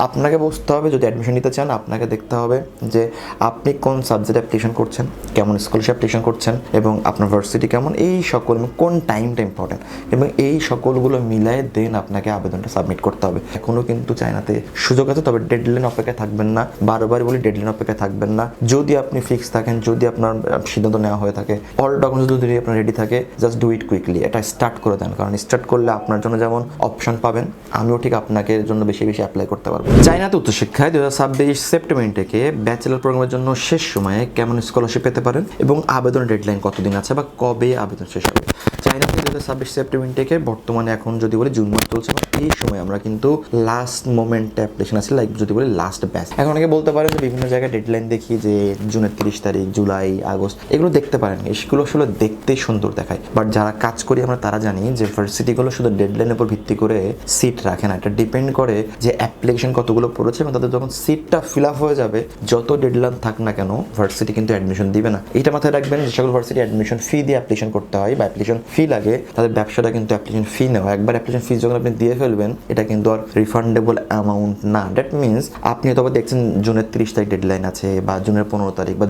আপনাকে বুঝতে হবে যদি অ্যাডমিশন নিতে চান আপনাকে দেখতে হবে যে আপনি কোন সাবজেক্ট অ্যাপ্লিকেশন করছেন, কেমন স্কলারশিপ অ্যাপ্লিকেশন করছেন এবং আপনার ভার্সিটি কেমন, এই সকল কোন টাইমটা ইম্পর্টেন্ট এবং এই সকলগুলো মিলায়ে দেন আপনাকে আবেদনটা সাবমিট করতে হবে। এখনও কিন্তু চায়নাতে সুযোগ আছে, তবে ডেডলাইন অপেক্ষায় থাকবেন না। বারবার বলি ডেডলাইন অপেক্ষায় থাকবেন না। যদি আপনি ফিক্স থাকেন, যদি আপনার সিদ্ধান্ত নেওয়া হয়ে থাকে, অল ডকুমেন্টস যদি আপনার রেডি থাকে, জাস্ট ডু ইট কুইকলি। এটা স্টার্ট করে দেন, কারণ স্টার্ট করলে আপনার জন্য যেমন অপশন পাবেন, আমিও ঠিক আপনাকে জন্য বেশি বেশি অ্যাপ্লাই করতে পারবো। চায়নাতে উচ্চশিক্ষায় 2026 সেপ্টেম্বর থেকে ব্যাচেলর প্রোগ্রামের জন্য শেষ সময়ে কেমন স্কলারশিপ পেতে পারেন এবং আবেদনের ডেডলাইন কতদিন আছে বা কবে আবেদন শেষ হবে। চায়নাতে 2026 সেপ্টেম্বর থেকে বর্তমানে এখন যদি বলি জুন মাস চলছে, এই সময় আমরা কিন্তু লাস্ট মোমেন্টে অ্যাপ্লিকেশন আছে, লাইক যদি বলি লাস্ট ব্যাচ। এখন অনেকে বলতে পারেন যে বিভিন্ন জায়গায় ডেডলাইন দেখি যে জুনের 30 তারিখ, জুলাই, আগস্ট, এগুলো দেখতে পারেন। এগুলো আসলে দেখতেই সুন্দর দেখায়, বাট যারা কাজ করি আমরা তারা জানি যে ভার্সিটিগুলো শুধু ডেডলাইনের উপর ভিত্তি করে সিট রাখে না। এটা ডিপেন্ড করে যে অ্যাপ্লিকেশন কতগুলো পড়েছে এবং তাদের যখন সিটটা ফিল আপ হয়ে যাবে, যত ডেডলাইন থাক না কেন ভার্সিটি কিন্তু অ্যাডমিশন দিবে না। এটা মাথায় রাখবেন, যে সকল ভার্সিটি অ্যাডমিশন ফি দিয়ে অ্যাপ্লিকেশন করতে হয় বা অ্যাপ্লিকেশন ফি লাগে, তাদের ব্যবসাটা কিন্তু অ্যাপ্লিকেশন ফি নেওয়া। একবার অ্যাপ্লিকেশন ফি যখন আপনি দিয়ে ফেলবেন, এটা কিন্তু আর রিফান্ডেবল অ্যামাউন্ট না। দ্যাট মিনস আপনি হয়তো দেখছেন জুনের 30 তারিখ ডেডলাইন আছে বা জুনের 15 তারিখ বা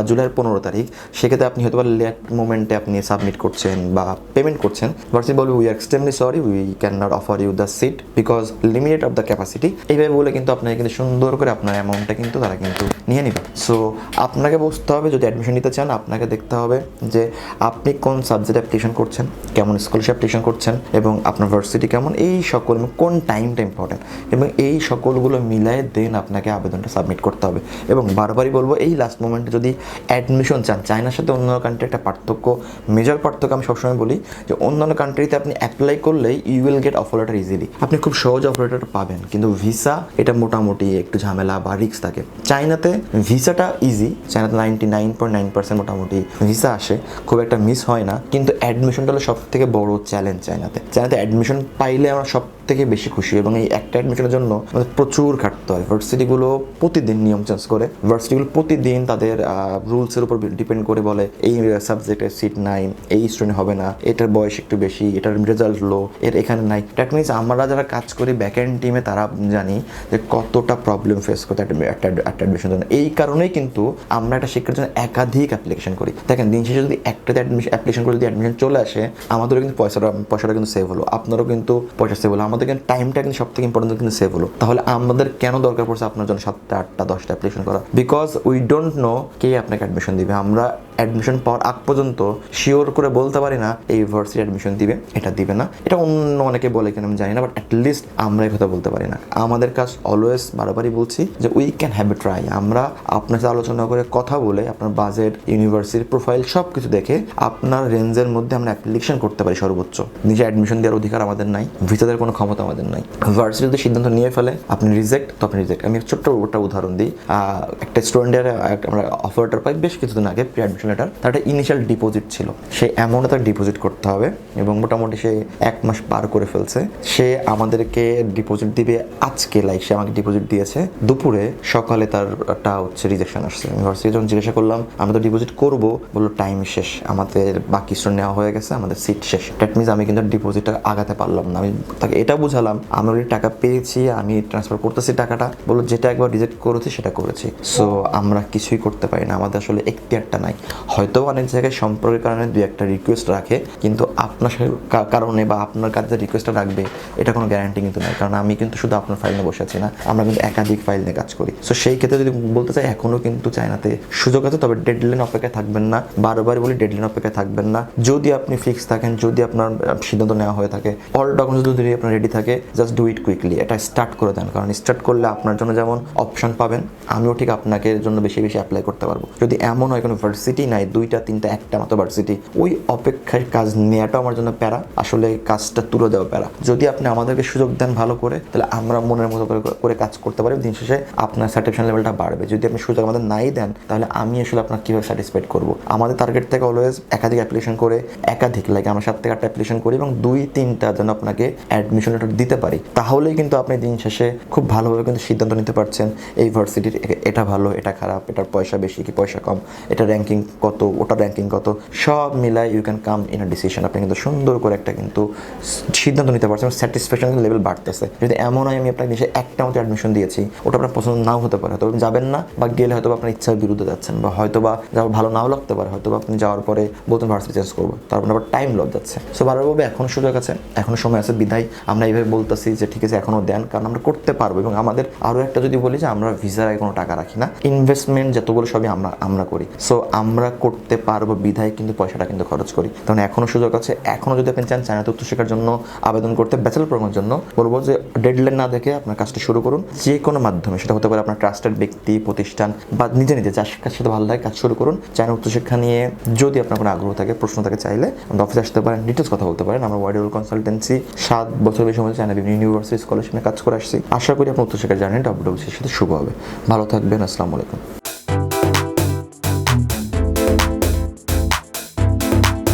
জুলাইয়ের 15 তারিখ, সেক্ষেত্রে আপনি হয়তো লেট মোমেন্টে আপনি সাবমিট করছেন বা পেমেন্ট করছেন। ভার্সিটি বলবে we are extremely sorry, we can not offer you the seat because limited of the capacity. এইভাবে বলে কিন্তু আপনাকে কিন্তু সুন্দর করে আপনার অ্যামাউন্টটা কিন্তু তারা কিন্তু নিয়ে নেবে। সো আপনাকে বুঝতে হবে যদি অ্যাডমিশন নিতে চান আপনাকে দেখতে হবে যে আপনি কোন সাবজেক্ট অ্যাপ্লিকেশন করছেন, কেমন স্কলারশিপ অ্যাপ্লিকেশন করছেন এবং আপনার ভার্সিটি কেমন, এই সকল কোন টাইমটা ইম্পর্টেন্ট এবং এই সকলগুলো মিলায়ে দেন আপনাকে আবেদনটা সাবমিট করতে হবে। এবং বারবারই বলবো, এই লাস্ট মোমেন্টে যদি অ্যাডমিশন চান, চায়নার সাথে অন্য কান্ট্রি একটা পার্থক্য, মেজর পার্থক্য আমি সবসময় বলি যে অন্যান্য কান্ট্রিতে আপনি অ্যাপ্লাই করলেই you will get offer letter easily, আপনি খুব সহজে অফার লেটার পাবেন, কিন্তু ভিসা এটা মোটামুটি একটু ঝামেলা বা রিস্ক থাকে। চায়নাতে ভিসাটা ইজি, চায়নাতে 99.9% মোটামুটি ভিসা আসে, খুব একটা মিস হয় না, কিন্তু অ্যাডমিশনটা হলো সব থেকে বড় চ্যালেঞ্জ। চায়নাতে অ্যাডমিশন পাইলে আমরা সব থেকে বেশি খুশি, এবং এই একটা অ্যাডমিশনের জন্য আমাদের প্রচুর খাটতে হয়। ভার্সিটিগুলো প্রতিদিন নিয়ম চেঞ্জ করে, ভার্সিটিগুলো প্রতিদিন তাদের রুলসের উপর ডিপেন্ড করে বলে এই সাবজেক্টের সিট নাই, এই স্টুডেন্ট হবে না, এটার বয়স একটু বেশি, এটার রেজাল্ট লো, এর এখানে নাই। দ্যাট মিনস আমরা যারা কাজ করি ব্যাক এন্ড টিমে তারা জানি যে কতটা প্রবলেম ফেস করতে একটা অ্যাডমিশনের জন্য। এই কারণেই কিন্তু আমরা একটা শিক্ষার জন্য একাধিক অ্যাপ্লিকেশন করি। দেখেন দিন শেষে যদি একটাতে অ্যাপ্লিকেশন করে যদি অ্যাডমিশন চলে আসে, আমাদেরও কিন্তু পয়সাটা কিন্তু সেভ হলো, আপনারও কিন্তু পয়সা সেভ হলো, আমাদের কিন্তু টাইমটা কিন্তু সব থেকে ইম্পর্টেন্ট কিন্তু সেভ হলো। তাহলে আমাদের কেন দরকার পড়ছে আপনার জন্য 7টা 8টা 10টা অ্যাপ্লিকেশন করা? বিকজ উই ডোন্ট নো কে আপনাকে অ্যাডমিশন দিবে। আমরা অ্যাডমিশন পাওয়ার আগ পর্যন্ত শিওর করে বলতে পারি না এই ভার্সিটি অ্যাডমিশন দিবে, এটা দিবে না। এটা অন্য অনেকে বলে কিনা আমি জানি না, বাট অ্যাটলিস্ট আমরা এই কথা বলতে পারি না। আমাদের কাজ অলওয়েজ বারবারই বলছি যে we can have a try. আমরা আপনার সাথে আলোচনা করে কথা বলে আপনার বাজেট, ইউনিভার্সিটির প্রোফাইল সব কিছু দেখে আপনার রেঞ্জের মধ্যে আমরা অ্যাপ্লিকেশন করতে পারি সর্বোচ্চ। নিজে অ্যাডমিশন দেওয়ার অধিকার আমাদের নাই, ভিসাদের কোনো ক্ষমতা আমাদের নাই। ভার্সিটি যদি সিদ্ধান্ত নিয়ে ফেলে আপনি রিজেক্ট, তো আপনি রিজেক্ট। আমি ছোট্ট একটা উদাহরণ দিই। একটা স্টুডেন্টের আমরা অফার লেটার পাই বেশ কিছুদিন আগে, প্রি অ্যাডমিশন লেটার, তার একটা ইনিশিয়াল ডিপোজিট ছিল, সেই অ্যামাউন্টে তাকে ডিপোজিট করতে হবে এবং মোটামুটি সে 1 মাস পার করে ফেলছে। সে আমাদেরকে ডিপোজিট দিবে আজকে, লাইক সে আমাকে ডিপোজিট দিয়েছে দুপুরে, সকালে তারটা হচ্ছে রিজেকশন আসছে। আমি ভার্সিটি যখন জিজ্ঞাসা করলাম আমরা তো ডিপোজিট করবো, বললো টাইম শেষ, আমাদের বাকি স্টুডেন্ট নেওয়া হয়ে গেছে, আমাদের সিট শেষ। দ্যাট মিনস আমি কিন্তু ডিপোজিটটা আগাতে পারলাম না। আমি তাকে এটা বুঝালাম আমি অলরেডি টাকা পেয়েছি, আমি ট্রান্সফার করতেছি টাকাটা। বললো যেটা একবার রিজেক্ট করেছি সেটা করেছি। সো আমরা কিছুই করতে পারি না, আমাদের আসলে এখতিয়ারটা নাই। হয়তো অনেক জায়গায় সম্পর্কের কারণে 2-একটা রিকোয়েস্ট রাখে, কিন্তু আপনার কারণে বা আপনার কাছে রিকোয়েস্টটা রাখবে এটা কোনো গ্যারান্টি কিন্তু নাই, কারণ আমি কিন্তু শুধু আপনার ফাইল নিয়ে বসে আছি না, আমরা কিন্তু একাধিক ফাইল নিয়ে কাজ করি। সো সেই ক্ষেত্রে যদি বলতে চাই এখনও কিন্তু চায়নাতে সুযোগ আছে, তবে ডেডলাইন অপেক্ষায় থাকবেন না। বারবার বলি ডেডলাইন অপেক্ষায় থাকবেন না। যদি আপনি ফিক্স থাকেন, যদি আপনার সিদ্ধান্ত নেওয়া হয়ে থাকে, অল ডকুমেন্টস যদি আপনার রেডি থাকে, জাস্ট ডু ইট কুইকলি। এটা স্টার্ট করে দেন, কারণ স্টার্ট করলে আপনার জন্য যেমন অপশন পাবেন, আমিও ঠিক আপনাকে জন্য বেশি বেশি অ্যাপ্লাই করতে পারবো। যদি এমন হয় কোনো ভার্সিটি নাই, 2টা 3টা একটা মতো ভার্সিটি, ওই অপেক্ষায় কাজ নেওয়াটা আমার জন্য প্যারা, আসলে কাজটা তুলে দেওয়া প্যারা। যদি আপনি আমাদেরকে সুযোগ দেন ভালো করে, তাহলে আমরা মনের মতো করে কাজ করতে পারি, দিন শেষে আপনার স্যাটিসফ্যাকশন লেভেলটা বাড়বে। যদি আপনি সুযোগ আমাদের নাই দেন, তাহলে আমি আসলে আপনার কীভাবে স্যাটিসফাইড করবো? আমাদের টার্গেট থেকে অলওয়েজ একাধিক অ্যাপ্লিকেশন করে, একাধিক লাইক আমরা 7 থেকে 8টা অ্যাপ্লিকেশন করি এবং 2-3টা যেন আপনাকে অ্যাডমিশন লেটার দিতে পারি, তাহলেই কিন্তু আপনি দিন শেষে খুব ভালোভাবে কিন্তু সিদ্ধান্ত নিতে পারছেন এই ভার্সিটির এটা ভালো, এটা খারাপ, এটার পয়সা বেশি কি পয়সা কম, এটা র্যাঙ্কিং কত, ওটা র্যাঙ্কিং কত, সব মিলায় you can come in a decision. আপনি কিন্তু সুন্দর করে একটা কিন্তু সিদ্ধান্ত নিতে পারছেন, স্যাটিসফ্যাকশন লেভেল বাড়তেছে। যদি এমন হয় আমি আপনাকে দেশে একটা মতো অ্যাডমিশন দিয়েছি, ওটা আপনার পছন্দ নাও হতে পারে, হয়তো যাবেন না, বা গেলে হয়তো আপনার ইচ্ছার বিরুদ্ধে যাচ্ছেন, বা হয়তো বা ভালো নাও লাগতে পারে, হয়তো আপনি যাওয়ার পরে বলতেন ভার্সিটি চেঞ্জ করবো, তারপর আবার টাইম লস যাচ্ছে। সো বারবার বলবো এখনো সুযোগ আছে, এখনো সময় আছে, বিধায় আমরা এইভাবে বলতেছি যে ঠিক আছে এখনো দেন, কারণ আমরা করতে পারবো। এবং আমাদের আরও একটা যদি বলি যে আমরা ভিসার আগে কোনো টাকা রাখি না, ইনভেস্টমেন্ট যতগুলো সবই আমরা করি। সো আমরা করতে পারবো বিধায় কিন্তু পয়সাটা কিন্তু খরচ করি। তখন এখনো সুযোগ আছে, এখনো যদি আপনি চান চায়নাতে উচ্চশিক্ষার জন্য আবেদন করতে, ব্যাচেলর প্রোগ্রামের জন্য, বলবো যে ডেডলাইন না দেখে আপনার কাজটা শুরু করুন, যে কোনো মাধ্যমে। সেটা হতে পারে আপনার ট্রাস্টেড ব্যক্তি, প্রতিষ্ঠান, বা নিজে যার কাজের সাথে ভালো লাগে কাজ শুরু করুন। চায়না উচ্চশিক্ষা নিয়ে যদি আপনার কোনো আগ্রহ থাকে, প্রশ্ন থাকে, চাইলে আমাদের অফিসে আসতে পারেন, ডিটেলস কথা বলতে পারেন। আমরা ওয়াইড কনসালটেন্সি 7 বছর বেশি সময় চায়না বিভিন্ন ইউনিভার্সিটি স্কলারশিপে কাজ করে আসছি। আশা করি আপনার উচ্চশিক্ষার জার্নি WWCর সাথে শুভ হবে। ভালো থাকবেন, আসসালামু আলাইকুম।